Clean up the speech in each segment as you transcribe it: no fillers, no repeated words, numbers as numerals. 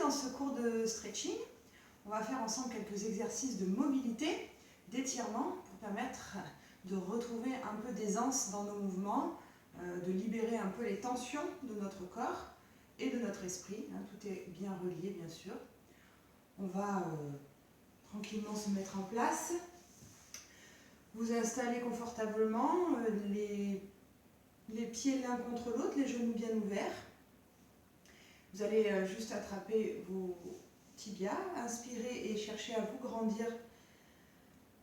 dans ce cours de stretching, on va faire ensemble quelques exercices de mobilité, d'étirement, pour permettre de retrouver un peu d'aisance dans nos mouvements, de libérer un peu les tensions de notre corps et de notre esprit. Tout est bien relié, bien sûr. On va tranquillement se mettre en place. Vous installez confortablement, les pieds l'un contre l'autre, les genoux bien ouverts. Vous allez juste attraper vos tibias, inspirez et cherchez à vous grandir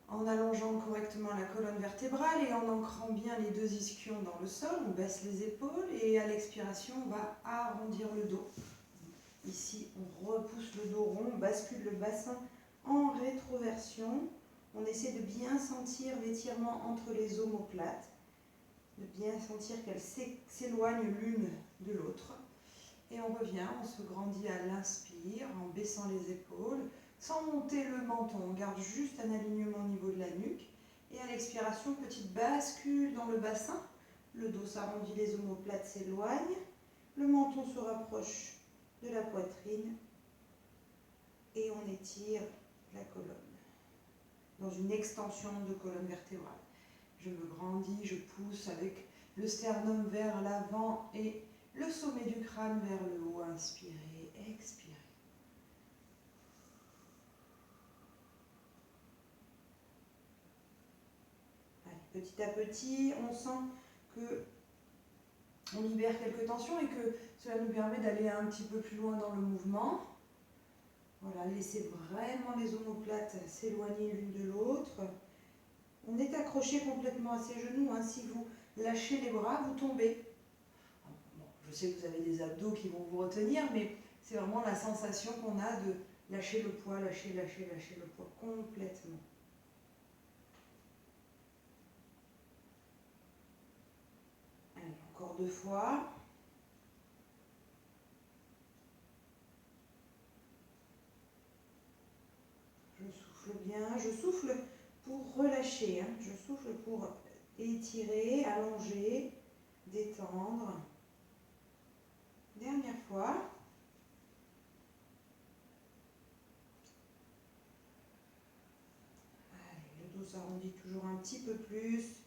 en allongeant correctement la colonne vertébrale et en ancrant bien les deux ischions dans le sol. On baisse les épaules et à l'expiration, on va arrondir le dos. Ici, on repousse le dos rond, on bascule le bassin en rétroversion. On essaie de bien sentir l'étirement entre les omoplates, de bien sentir qu'elles s'éloignent l'une de l'autre. Et on revient, on se grandit à l'inspire en baissant les épaules, sans monter le menton. On garde juste un alignement au niveau de la nuque. Et à l'expiration, petite bascule dans le bassin. Le dos s'arrondit, les omoplates s'éloignent. Le menton se rapproche de la poitrine. Et on étire la colonne dans une extension de colonne vertébrale. Je me grandis, je pousse avec le sternum vers l'avant et le sommet du crâne vers le haut. Inspirez, expirez. Allez, petit à petit, on sent que on libère quelques tensions et que cela nous permet d'aller un petit peu plus loin dans le mouvement. Voilà, laissez vraiment les omoplates s'éloigner l'une de l'autre. On est accroché complètement à ses genoux. Si vous lâchez les bras, vous tombez. Bon, je sais que vous avez des abdos qui vont vous retenir, mais c'est vraiment la sensation qu'on a de lâcher le poids, lâcher le poids complètement. Allez, encore 2 fois. Je souffle bien, je souffle pour relâcher, je souffle pour étirer, allonger, détendre. Dernière fois. Allez, le dos s'arrondit toujours un petit peu plus,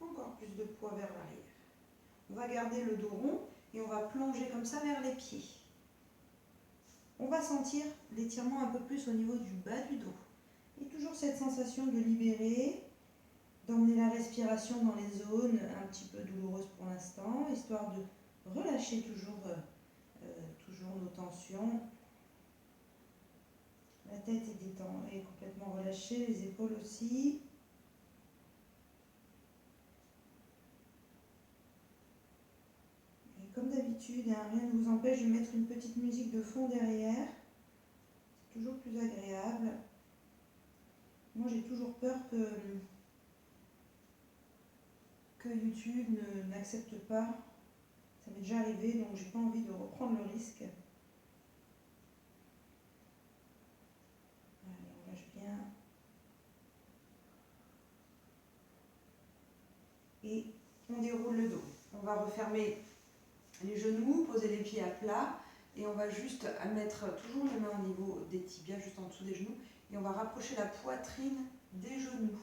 encore plus de poids vers l'arrière. On va garder le dos rond et on va plonger comme ça vers les pieds. On va sentir l'étirement un peu plus au niveau du bas du dos. Et toujours cette sensation de libérer, d'emmener la respiration dans les zones un petit peu douloureuses pour l'instant, histoire de relâcher toujours nos tensions. La tête est complètement relâchée, les épaules aussi. Et comme d'habitude, rien ne vous empêche de mettre une petite musique de fond derrière. C'est toujours plus agréable. Moi, j'ai toujours peur que YouTube n'accepte pas. Ça m'est déjà arrivé, donc j'ai pas envie de reprendre le risque. Allez, on lâche bien. Et on déroule le dos. On va refermer les genoux, poser les pieds à plat. Et on va juste mettre toujours les mains au niveau des tibias, juste en dessous des genoux. Et on va rapprocher la poitrine des genoux.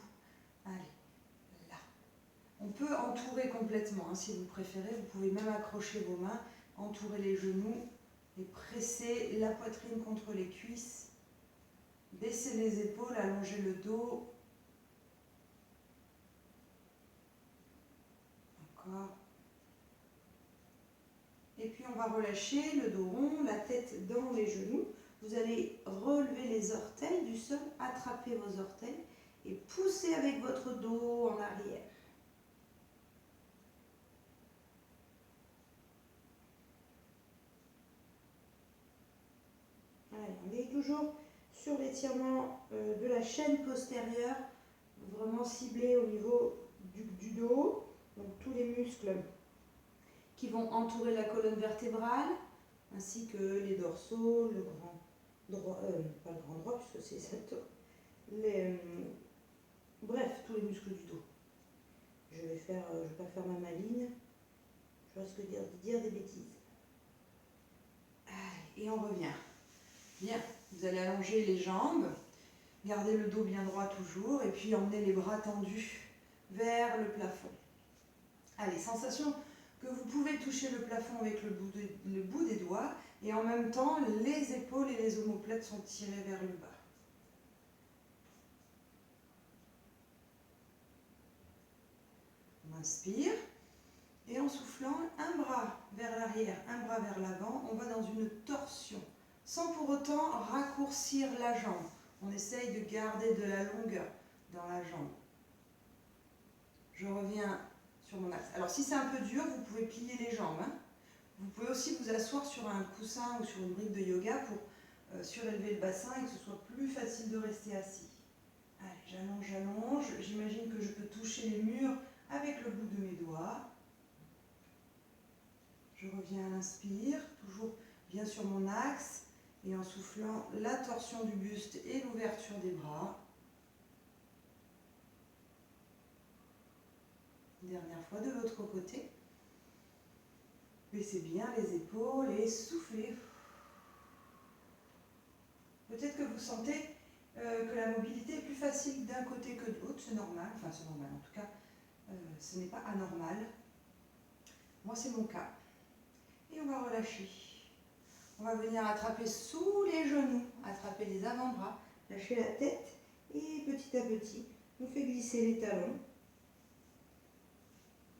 Allez, là. On peut entourer complètement, si vous préférez. Vous pouvez même accrocher vos mains, entourer les genoux et presser la poitrine contre les cuisses. Baisser les épaules, allonger le dos. Encore. Et puis on va relâcher le dos rond, la tête dans les genoux. Vous allez relever les orteils du sol, attraper vos orteils et pousser avec votre dos en arrière. Allez, on est toujours sur l'étirement de la chaîne postérieure, vraiment ciblé au niveau du dos, donc tous les muscles qui vont entourer la colonne vertébrale, ainsi que les dorsaux, le grand droit, pas le grand droit puisque c'est cette, bref, tous les muscles du dos. Je vais pas faire ma maligne, je risque de dire des bêtises. Allez, et on revient. Bien, vous allez allonger les jambes, garder le dos bien droit toujours et puis emmener les bras tendus vers le plafond. Allez, sensation que vous pouvez toucher le plafond avec le bout des doigts et en même temps les épaules et les omoplates sont tirées vers le bas. On inspire et en soufflant, un bras vers l'arrière, un bras vers l'avant, on va dans une torsion sans pour autant raccourcir la jambe. On essaye de garder de la longueur dans la jambe. Je reviens sur mon axe. Alors si c'est un peu dur, vous pouvez plier les jambes. Vous pouvez aussi vous asseoir sur un coussin ou sur une brique de yoga pour surélever le bassin et que ce soit plus facile de rester assis. Allez, j'allonge, j'allonge. J'imagine que je peux toucher les murs avec le bout de mes doigts. Je reviens à l'inspire, toujours bien sur mon axe. Et en soufflant, la torsion du buste et l'ouverture des bras. Dernière fois de l'autre côté. Baissez bien les épaules et soufflez. Peut-être que vous sentez que la mobilité est plus facile d'un côté que de l'autre. C'est normal, enfin c'est normal en tout cas. Ce n'est pas anormal. Moi c'est mon cas. Et on va relâcher. On va venir attraper sous les genoux, attraper les avant-bras, lâcher la tête et petit à petit, on fait glisser les talons.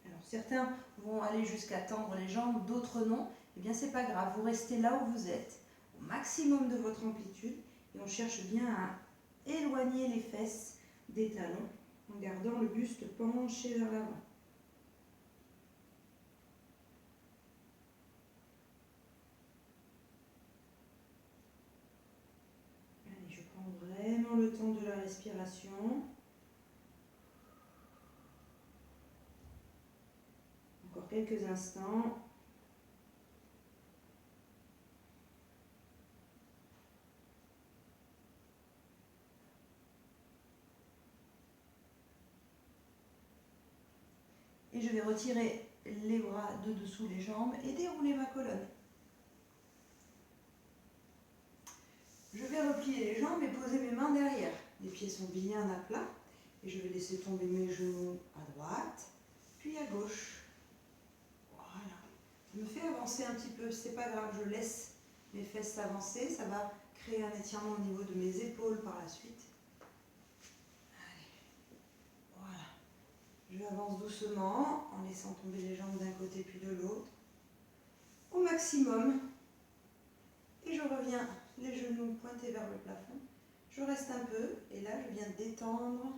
Alors certains vont aller jusqu'à tendre les jambes, d'autres non. Eh bien c'est pas grave, vous restez là où vous êtes, au maximum de votre amplitude et on cherche bien à éloigner les fesses des talons en gardant le buste penché vers l'avant. Vraiment le temps de la respiration. Encore quelques instants. Et je vais retirer les bras de dessous les jambes et dérouler ma colonne. Je vais replier les jambes et poser mes mains derrière. Les pieds sont bien à plat. Et je vais laisser tomber mes genoux à droite, puis à gauche. Voilà. Je me fais avancer un petit peu, c'est pas grave, je laisse mes fesses s'avancer. Ça va créer un étirement au niveau de mes épaules par la suite. Allez. Voilà. J'avance doucement en laissant tomber les jambes d'un côté puis de l'autre. Au maximum. Et je reviens les genoux pointés vers le plafond. Je reste un peu et là je viens détendre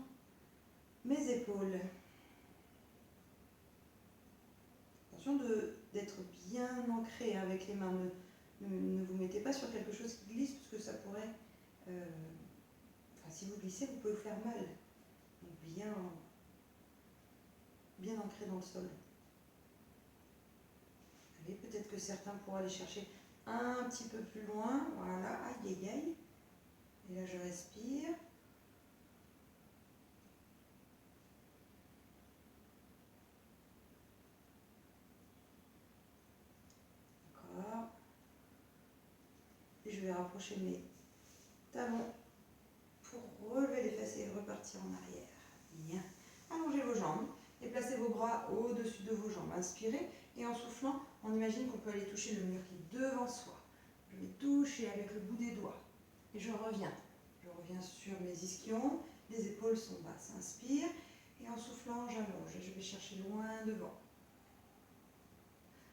mes épaules. Attention d'être bien ancré avec les mains. Ne vous mettez pas sur quelque chose qui glisse parce que ça pourrait... si vous glissez, vous pouvez vous faire mal. Donc bien ancré dans le sol. Allez, peut-être que certains pourront aller chercher un petit peu plus loin. Voilà, aïe aïe aïe. Et là je respire. D'accord. Et je vais rapprocher mes talons pour relever les fesses et repartir en arrière. Bien. Allongez vos jambes et placez vos bras au-dessus de vos jambes. Inspirez et en soufflant, on imagine qu'on peut aller toucher le mur qui est devant soi. Je vais toucher avec le bout des doigts et je reviens. Je reviens sur mes ischions, les épaules sont basses. Inspire et en soufflant, j'allonge et je vais chercher loin devant.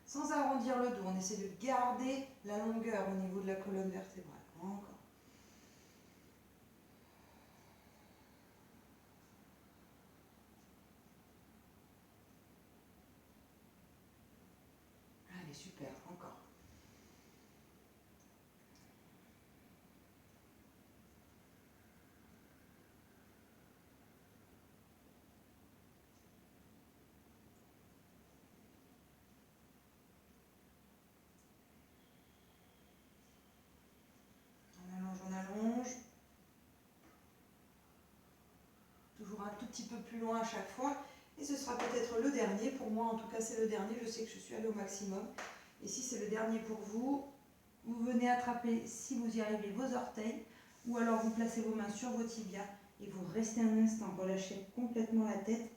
Sans arrondir le dos, on essaie de garder la longueur au niveau de la colonne vertébrale. Encore. Allez, super, encore. On allonge. Toujours un tout petit peu plus loin à chaque fois. Et ce sera peut-être le dernier. Pour moi, en tout cas, c'est le dernier. Je sais que je suis allée au maximum. Et si c'est le dernier pour vous, vous venez venez attraper, si vous y arrivez, vos orteils, ou alors vous placez vos mains sur vos tibias et vous restez un instant, relâchez complètement la tête.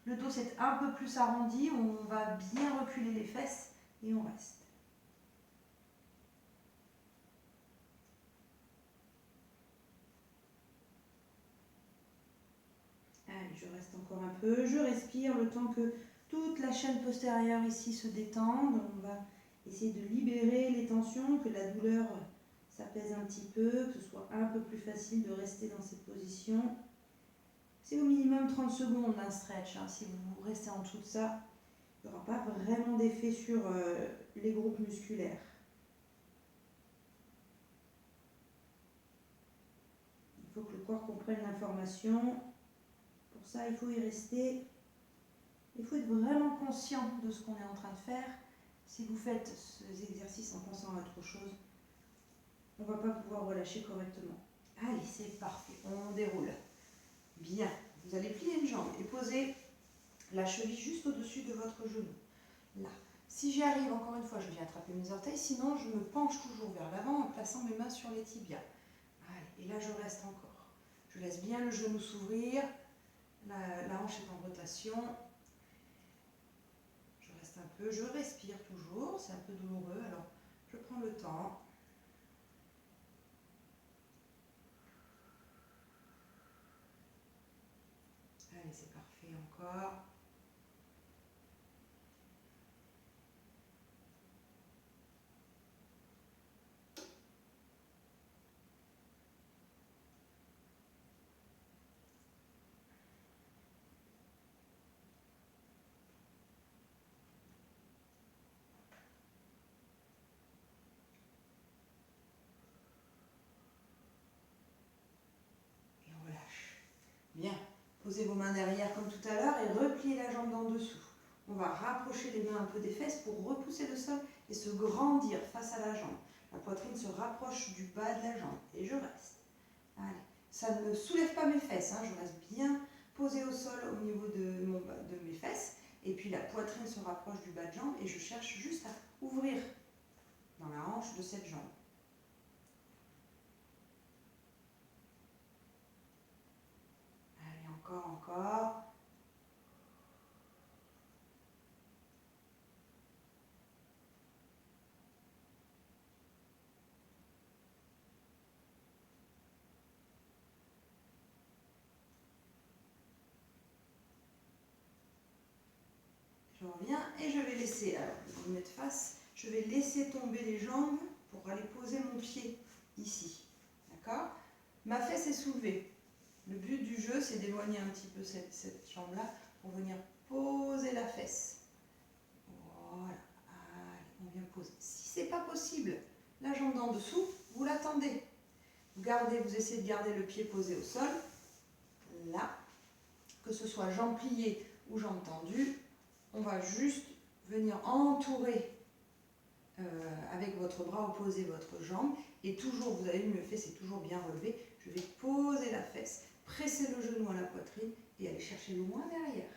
Le dos c'est un peu plus arrondi, on va bien reculer les fesses et on reste. Allez, je reste encore un peu, je respire le temps que toute la chaîne postérieure ici se détende. On va essayer de libérer les tensions, que la douleur s'apaise un petit peu, que ce soit un peu plus facile de rester dans cette position. C'est au minimum 30 secondes un stretch. Si vous restez en dessous de ça, il n'y aura pas vraiment d'effet sur les groupes musculaires. Il faut que le corps comprenne l'information. Pour ça, il faut y rester. Il faut être vraiment conscient de ce qu'on est en train de faire. Si vous faites ces exercices en pensant à autre chose, on ne va pas pouvoir relâcher correctement. Allez, c'est parfait. On déroule. Bien. Vous allez plier une jambe et poser la cheville juste au-dessus de votre genou. Là. Si j'y arrive, encore une fois, je viens attraper mes orteils. Sinon, je me penche toujours vers l'avant en plaçant mes mains sur les tibias. Allez, et là, je reste encore. Je laisse bien le genou s'ouvrir. La hanche est en rotation. Je reste un peu. Je respire toujours. C'est un peu douloureux. Alors, je prends le temps. Allez, c'est parfait encore. Et on relâche. Bien. Posez vos mains derrière comme tout à l'heure et repliez la jambe d'en dessous. On va rapprocher les mains un peu des fesses pour repousser le sol et se grandir face à la jambe. La poitrine se rapproche du bas de la jambe et je reste. Allez, ça ne soulève pas mes fesses, je reste bien posée au sol au niveau de mes fesses. Et puis la poitrine se rapproche du bas de jambe et je cherche juste à ouvrir dans la hanche de cette jambe. Allez, encore. Je reviens et je vais laisser, alors je vais me mettre face, je vais laisser tomber les jambes pour aller poser mon pied ici. D'accord? Ma fesse est soulevée. Le but du jeu, c'est d'éloigner un petit peu cette jambe-là pour venir poser la fesse. Voilà. Allez, on vient poser. Si ce n'est pas possible, la jambe d'en dessous, vous l'attendez. Vous essayez de garder le pied posé au sol. Là, que ce soit jambe pliée ou jambe tendue, on va juste venir entourer avec votre bras opposé votre jambe. Et toujours, vous avez vu, le fesse est toujours bien relevé. Je vais poser la fesse, presser le genou à la poitrine et aller chercher loin derrière.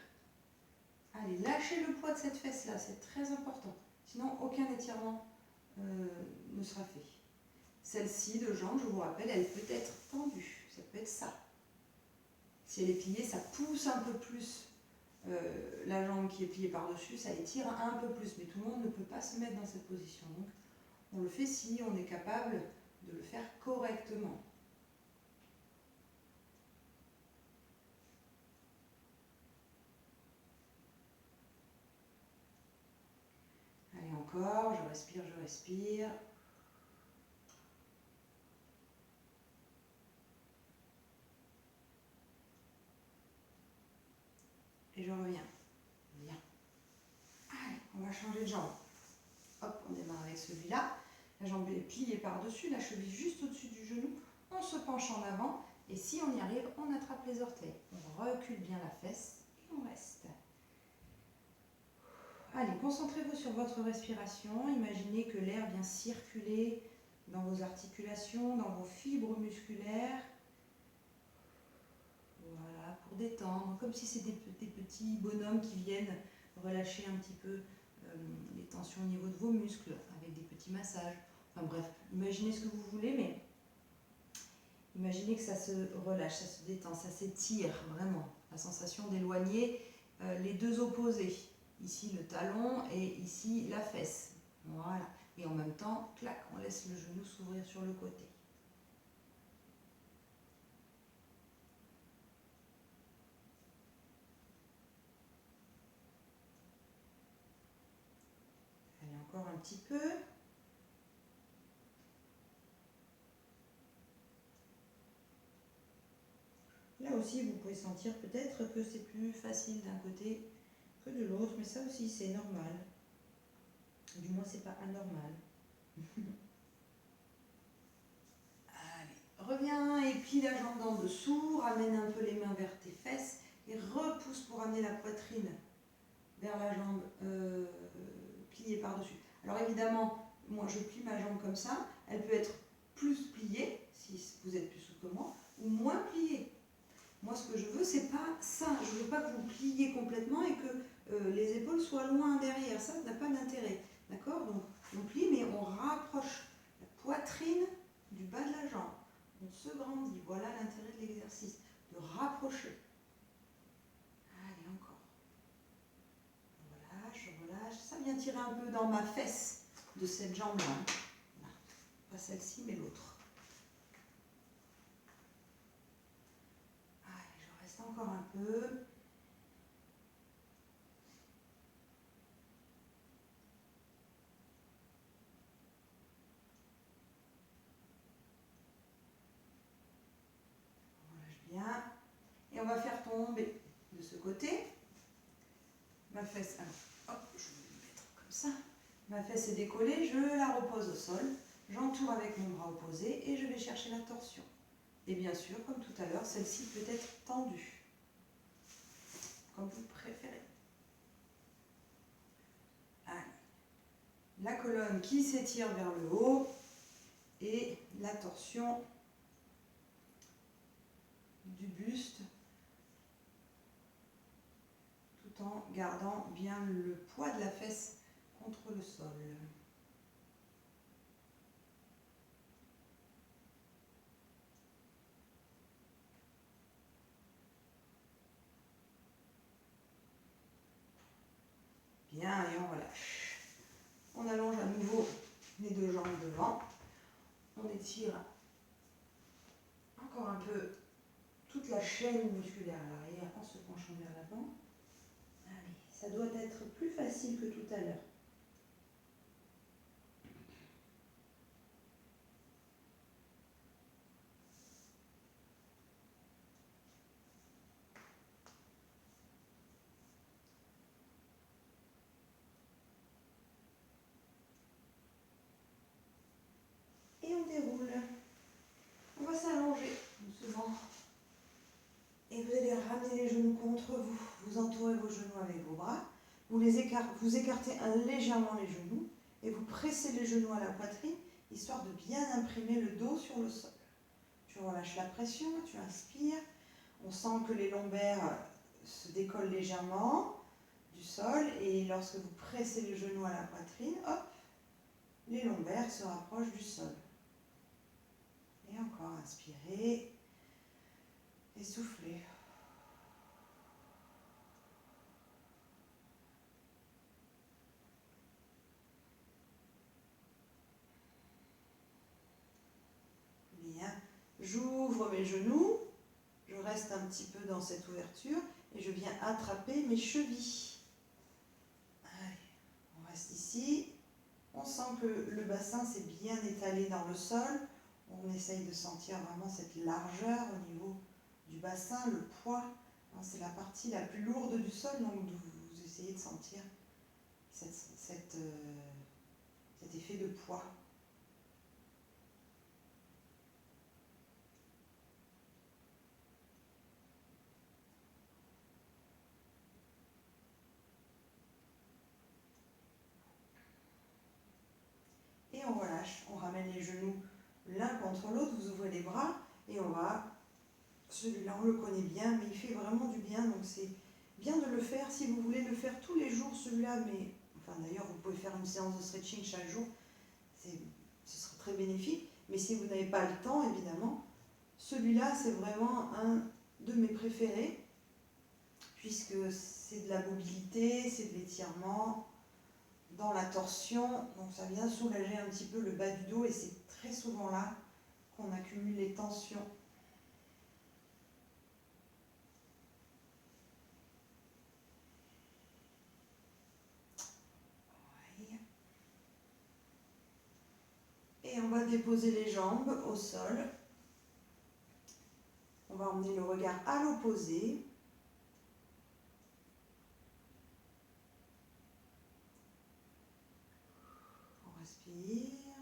Allez, lâchez le poids de cette fesse-là, c'est très important. Sinon, aucun étirement ne sera fait. Celle-ci de jambe, je vous rappelle, elle peut être tendue. Ça peut être ça. Si elle est pliée, ça pousse un peu plus la jambe qui est pliée par-dessus, ça étire un peu plus. Mais tout le monde ne peut pas se mettre dans cette position. Donc, on le fait si on est capable de le faire correctement. Allez, encore, je respire, je respire. Et je reviens. Bien. Allez, on va changer de jambe. Hop, on démarre avec celui-là. La jambe est pliée par-dessus, la cheville juste au-dessus du genou. On se penche en avant et si on y arrive, on attrape les orteils. On recule bien la fesse et on reste. Allez, concentrez-vous sur votre respiration. Imaginez que l'air vient circuler dans vos articulations, dans vos fibres musculaires. Voilà, pour détendre, comme si c'était des petits bonhommes qui viennent relâcher un petit peu les tensions au niveau de vos muscles, avec des petits massages. Enfin bref, Imaginez ce que vous voulez, mais imaginez que ça se relâche, ça se détend, ça s'étire vraiment. La sensation d'éloigner les deux opposés. Ici le talon et ici la fesse. Voilà. Et en même temps, clac, on laisse le genou s'ouvrir sur le côté. Allez, encore un petit peu. Là aussi, vous pouvez sentir peut-être que c'est plus facile d'un côté que de l'autre, mais ça aussi, c'est normal. Du moins, c'est pas anormal. Allez, reviens et plie la jambe d'en dessous, ramène un peu les mains vers tes fesses et repousse pour amener la poitrine vers la jambe pliée par-dessus. Alors évidemment, moi je plie ma jambe comme ça, elle peut être plus pliée, si vous êtes plus souple que moi, ou moins pliée. Moi ce que je veux, c'est pas ça, je veux pas que vous pliez complètement et que les épaules soient loin derrière, ça n'a pas d'intérêt. D'accord? Donc on plie mais on rapproche la poitrine du bas de la jambe. On se grandit, voilà l'intérêt de l'exercice, de rapprocher. Allez, encore. Je relâche. Ça vient tirer un peu dans ma fesse de cette jambe-là. Voilà. Pas celle-ci, mais l'autre. Allez, je reste encore un peu. On relâche bien. Et on va faire tomber de ce côté. Ma fesse, alors, hop, je vais me mettre comme ça. Ma fesse est décollée, je la repose au sol. J'entoure avec mon bras opposé et je vais chercher la torsion. Et bien sûr, comme tout à l'heure, celle-ci peut être tendue. Comme vous préférez. Allez. La colonne qui s'étire vers le haut et la torsion du buste tout en gardant bien le poids de la fesse contre le sol. Bien, et on relâche. On allonge à nouveau les deux jambes devant. On étire encore un peu toute la chaîne musculaire à l'arrière en se penchant vers l'avant. Allez, ça doit être plus facile que tout à l'heure. Et on déroule. On va s'allonger doucement. Et vous allez ramener les genoux contre vous. Vous entourez vos genoux avec vos bras. Vous écartez légèrement les genoux et vous pressez les genoux à la poitrine, histoire de bien imprimer le dos sur le sol. Tu relâches la pression, tu inspires. On sent que les lombaires se décollent légèrement du sol et lorsque vous pressez les genoux à la poitrine, hop, les lombaires se rapprochent du sol. Et encore, inspirez et soufflez. Bien, j'ouvre mes genoux, je reste un petit peu dans cette ouverture et je viens attraper mes chevilles. Allez, on reste ici. On sent que le bassin s'est bien étalé dans le sol. On essaye de sentir vraiment cette largeur au niveau du bassin, le poids. C'est la partie la plus lourde du sol, donc vous essayez de sentir cet effet de poids. Et on relâche, on ramène les genoux l'un contre l'autre, vous ouvrez les bras et on va, celui-là on le connaît bien, mais il fait vraiment du bien, donc c'est bien de le faire si vous voulez le faire tous les jours celui-là, mais enfin d'ailleurs vous pouvez faire une séance de stretching chaque jour, ce serait très bénéfique. Mais si vous n'avez pas le temps, évidemment, celui-là, c'est vraiment un de mes préférés, puisque c'est de la mobilité, c'est de l'étirement dans la torsion, donc ça vient soulager un petit peu le bas du dos, et c'est très souvent là qu'on accumule les tensions. Et on va déposer les jambes au sol. On va emmener le regard à l'opposé. On respire.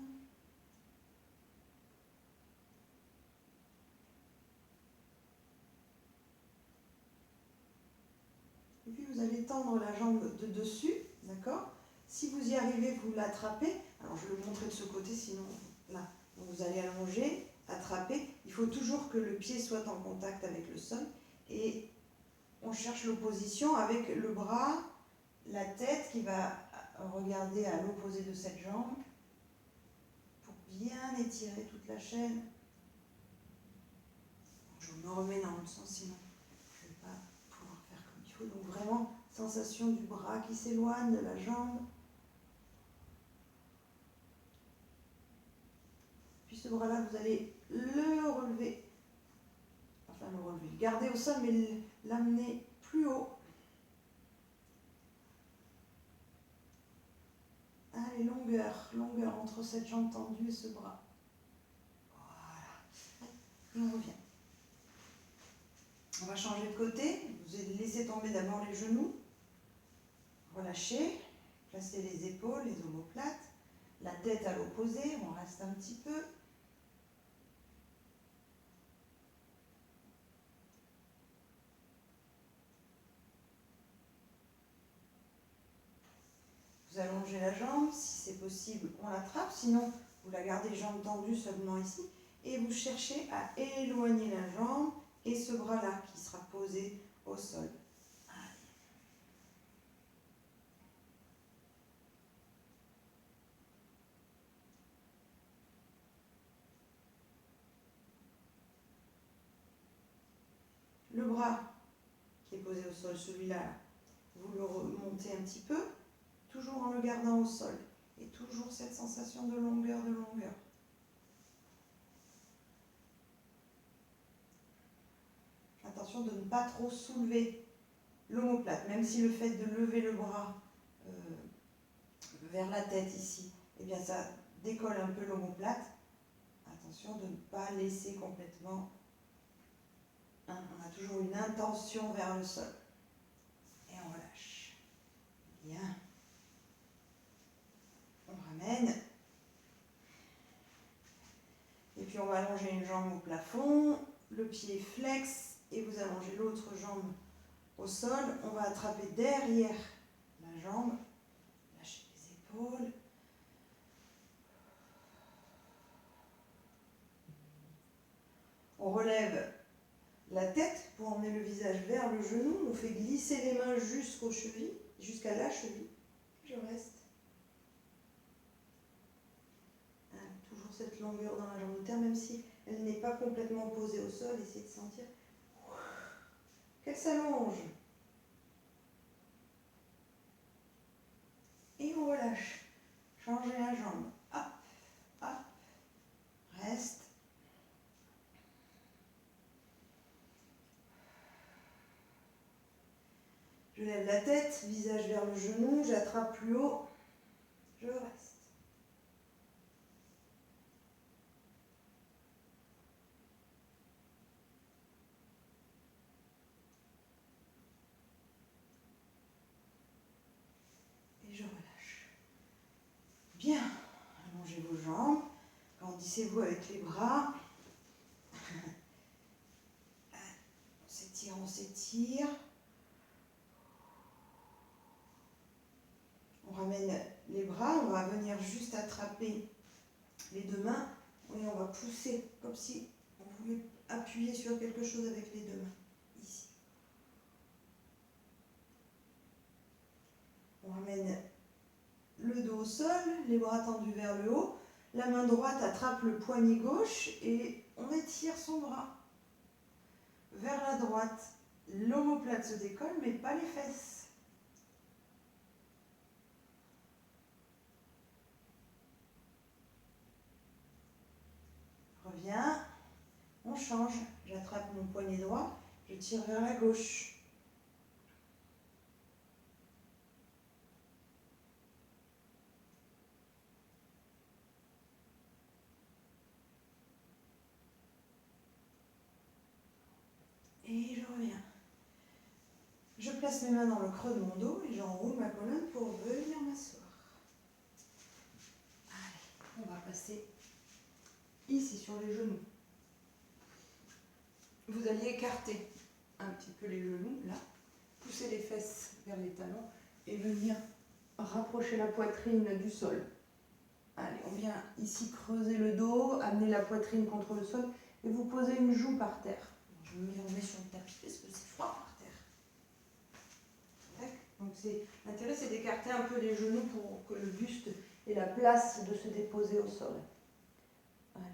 Et puis vous allez tendre la jambe de dessus, d'accord? Si vous y arrivez, vous l'attrapez. Alors je vais le montrer de ce côté, sinon là. Donc vous allez allonger, attraper. Il faut toujours que le pied soit en contact avec le sol. Et on cherche l'opposition avec le bras, la tête qui va regarder à l'opposé de cette jambe pour bien étirer toute la chaîne. Je me remets dans l'autre sens, sinon je ne vais pas pouvoir faire comme il faut. Donc vraiment, sensation du bras qui s'éloigne de la jambe. Puis ce bras-là, vous allez le relever. Enfin, le garder au sol, mais l'amener plus haut. Allez, longueur entre cette jambe tendue et ce bras. Voilà. Et on revient. On va changer de côté. Vous allez laisser tomber d'abord les genoux. Relâchez. Placez les épaules, les omoplates. La tête à l'opposé. On reste un petit peu. Vous allongez la jambe, si c'est possible, on l'attrape, sinon vous la gardez jambe tendue seulement ici, et vous cherchez à éloigner la jambe et ce bras-là qui sera posé au sol. Le bras qui est posé au sol, celui-là, vous le remontez un petit peu, toujours en le gardant au sol, et toujours cette sensation de longueur, de longueur. Attention de ne pas trop soulever l'omoplate, même si le fait de lever le bras vers la tête ici, eh bien ça décolle un peu l'omoplate. Attention de ne pas laisser complètement. On a toujours une intention vers le sol. Et on relâche. Bien. On ramène. Et puis on va allonger une jambe au plafond, le pied flex, et vous allongez l'autre jambe au sol. On va attraper derrière la jambe, lâcher les épaules. On relève la tête pour emmener le visage vers le genou. On fait glisser les mains jusqu'aux chevilles, jusqu'à la cheville. Je reste. Toujours cette longueur dans la jambe de terre, même si elle n'est pas complètement posée au sol. Essayez de sentir qu'elle s'allonge. Et on relâche. Changez la jambe. Hop, hop. Reste. Je lève la tête, visage vers le genou, j'attrape plus haut. Je reste. Et je relâche. Bien. Allongez vos jambes. Grandissez-vous avec les bras. On s'étire, on s'étire. On ramène les bras, on va venir juste attraper les deux mains et on va pousser comme si on voulait appuyer sur quelque chose avec les deux mains. Ici. On ramène le dos au sol, les bras tendus vers le haut. La main droite attrape le poignet gauche et on étire son bras vers la droite. L'omoplate se décolle, mais pas les fesses. Reviens. On change. J'attrape mon poignet droit, je tire vers la gauche. Et je reviens. Je place mes mains dans le creux de mon dos et j'enroule ma colonne pour venir m'asseoir. Allez, on va passer ici sur les genoux. Vous allez écarter un petit peu les genoux, là, pousser les fesses vers les talons et venir rapprocher la poitrine du sol. Allez, on vient ici creuser le dos, amener la poitrine contre le sol et vous posez une joue par terre. Je me remets sur le tapis parce que c'est froid par terre. Tac. Donc l'intérêt c'est d'écarter un peu les genoux pour que le buste ait la place de se déposer au sol. Allez.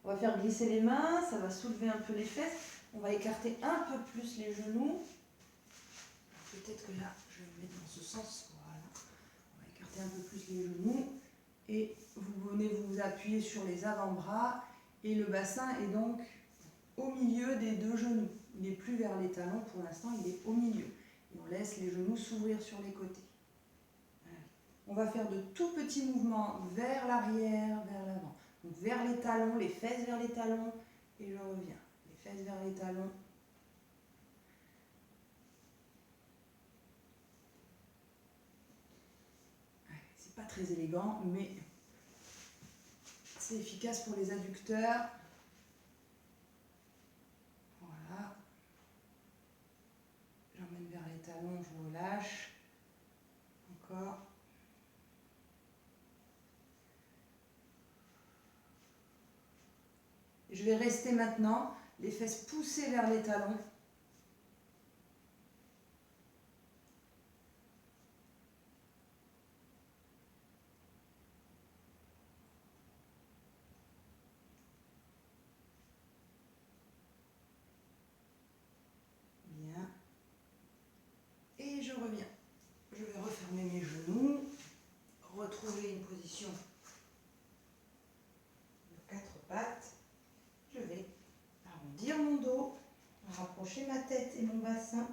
On va faire glisser les mains, ça va soulever un peu les fesses. On va écarter un peu plus les genoux. Peut-être que là, je vais me mettre dans ce sens. Voilà. On va écarter un peu plus les genoux. Et vous venez vous appuyer sur les avant-bras. Et le bassin est donc au milieu des deux genoux. Il n'est plus vers les talons pour l'instant, il est au milieu. Et on laisse les genoux s'ouvrir sur les côtés. Voilà. On va faire de tout petits mouvements vers l'arrière, vers l'avant. Donc vers les talons, les fesses vers les talons, et je reviens. Les fesses vers les talons. C'est pas très élégant, mais c'est efficace pour les adducteurs. Voilà. J'emmène vers les talons, je relâche. Encore. Je vais rester maintenant, les fesses poussées vers les talons. Bien. Et je reviens. Je vais refermer mes genoux, retrouver une position de 4 pattes. Je vais arrondir mon dos, rapprocher ma tête et mon bassin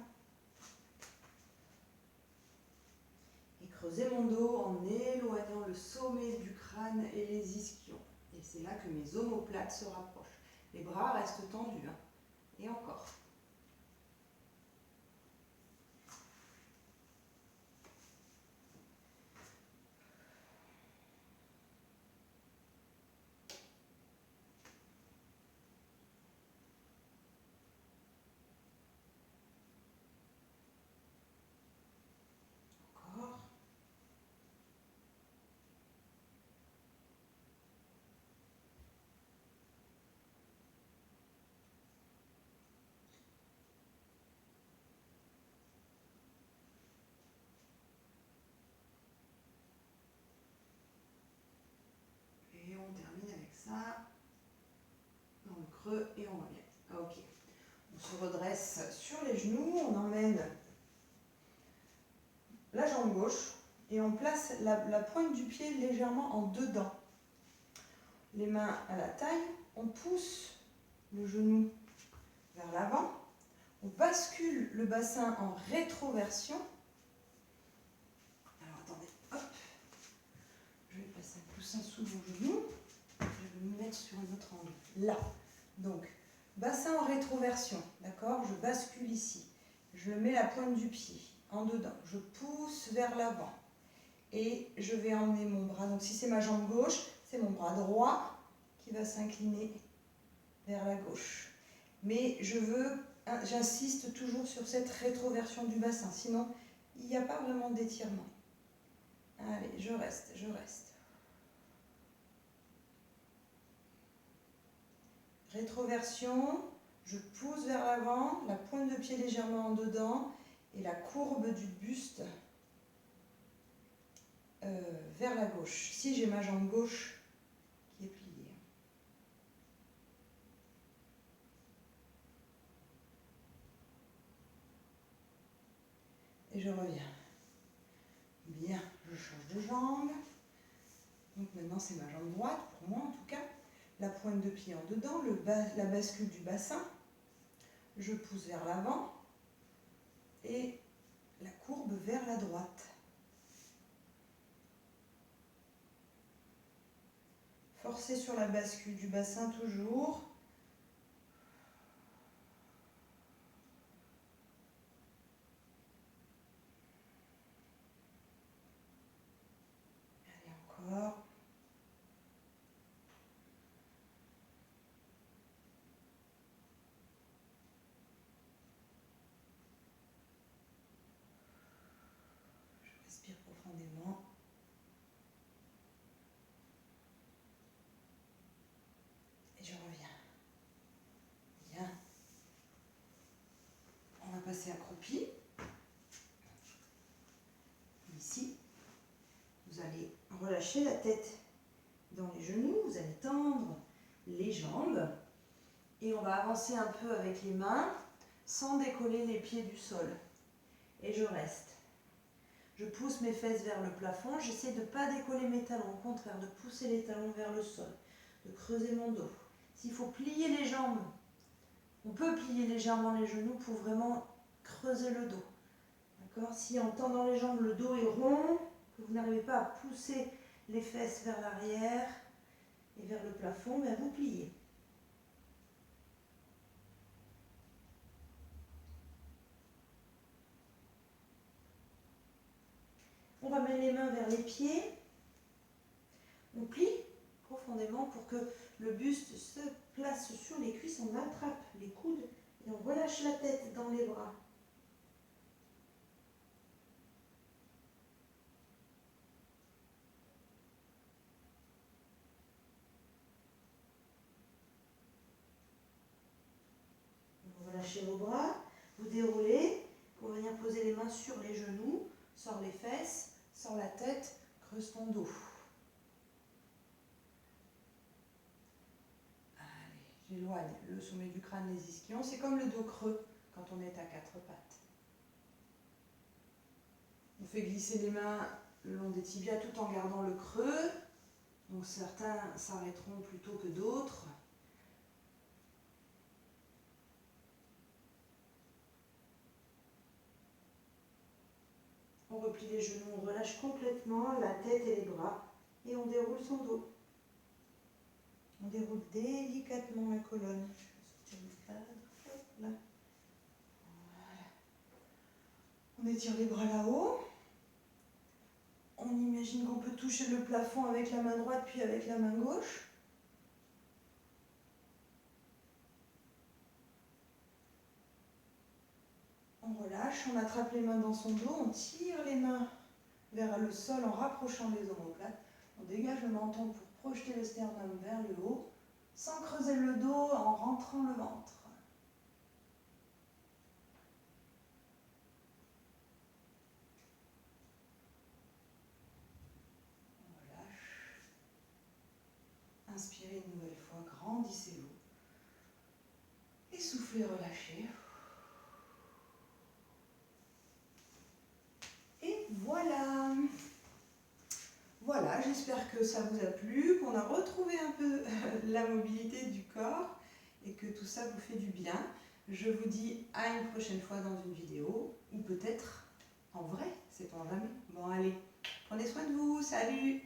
et creuser mon dos en éloignant le sommet du crâne et les ischions. Et c'est là que mes omoplates se rapprochent. Les bras restent tendus. Hein. Et encore. Et on termine avec ça, dans le creux, et on revient. Ok. On se redresse sur les genoux, on emmène la jambe gauche et on place la pointe du pied légèrement en dedans. Les mains à la taille, on pousse le genou vers l'avant, on bascule le bassin en rétroversion. Alors attendez, hop, je vais passer un coussin sous mon genou, je vais me mettre sur un autre angle, là. Donc, bassin en rétroversion, d'accord, je bascule ici, je mets la pointe du pied en dedans, je pousse vers l'avant et je vais emmener mon bras, donc si c'est ma jambe gauche, c'est mon bras droit qui va s'incliner vers la gauche. Mais j'insiste toujours sur cette rétroversion du bassin, sinon il n'y a pas vraiment d'étirement. Allez, je reste, je reste. Rétroversion, je pousse vers l'avant, la pointe de pied légèrement en dedans et la courbe du buste vers la gauche. Si j'ai ma jambe gauche qui est pliée. Et je reviens. Bien, je change de jambe. Donc maintenant c'est ma jambe droite, pour moi en tout cas. La pointe de pied en dedans, la bascule du bassin. Je pousse vers l'avant et la courbe vers la droite. Forcez sur la bascule du bassin toujours. Allez, encore. Je respire profondément. Et je reviens. Bien. On va passer accroupi. Ici, vous allez relâcher la tête dans les genoux, vous allez tendre les jambes et on va avancer un peu avec les mains sans décoller les pieds du sol. Et je reste. Je pousse mes fesses vers le plafond, j'essaie de ne pas décoller mes talons, au contraire de pousser les talons vers le sol, de creuser mon dos. S'il faut plier les jambes, on peut plier légèrement les genoux pour vraiment creuser le dos. D'accord ? Si en tendant les jambes, le dos est rond, que vous n'arrivez pas à pousser les fesses vers l'arrière et vers le plafond, ben vous pliez. On ramène les mains vers les pieds. On plie profondément pour que le buste se place sur les cuisses. On attrape les coudes et on relâche la tête dans les bras. Vous relâchez vos bras, vous déroulez pour venir poser les mains sur les genoux, sors les fesses, sors la tête, creuse ton dos. Allez, j'éloigne le sommet du crâne, les ischions. C'est comme le dos creux quand on est à quatre pattes. On fait glisser les mains le long des tibias tout en gardant le creux. Donc certains s'arrêteront plutôt que d'autres. On replie les genoux, on relâche complètement la tête et les bras et on déroule son dos. On déroule délicatement la colonne. Je vais sortir le cadre. Hop là. Voilà. On étire les bras là-haut. On imagine qu'on peut toucher le plafond avec la main droite puis avec la main gauche. On relâche, on attrape les mains dans son dos, on tire les mains vers le sol en rapprochant les omoplates. On dégage le menton pour projeter le sternum vers le haut, sans creuser le dos en rentrant le ventre. On relâche. Inspirez une nouvelle fois, grandissez-vous. Et soufflez, relâchez. Et voilà. Voilà, j'espère que ça vous a plu, qu'on a retrouvé un peu la mobilité du corps et que tout ça vous fait du bien. Je vous dis à une prochaine fois dans une vidéo, ou peut-être en vrai, sait-on jamais. Bon allez, prenez soin de vous, salut!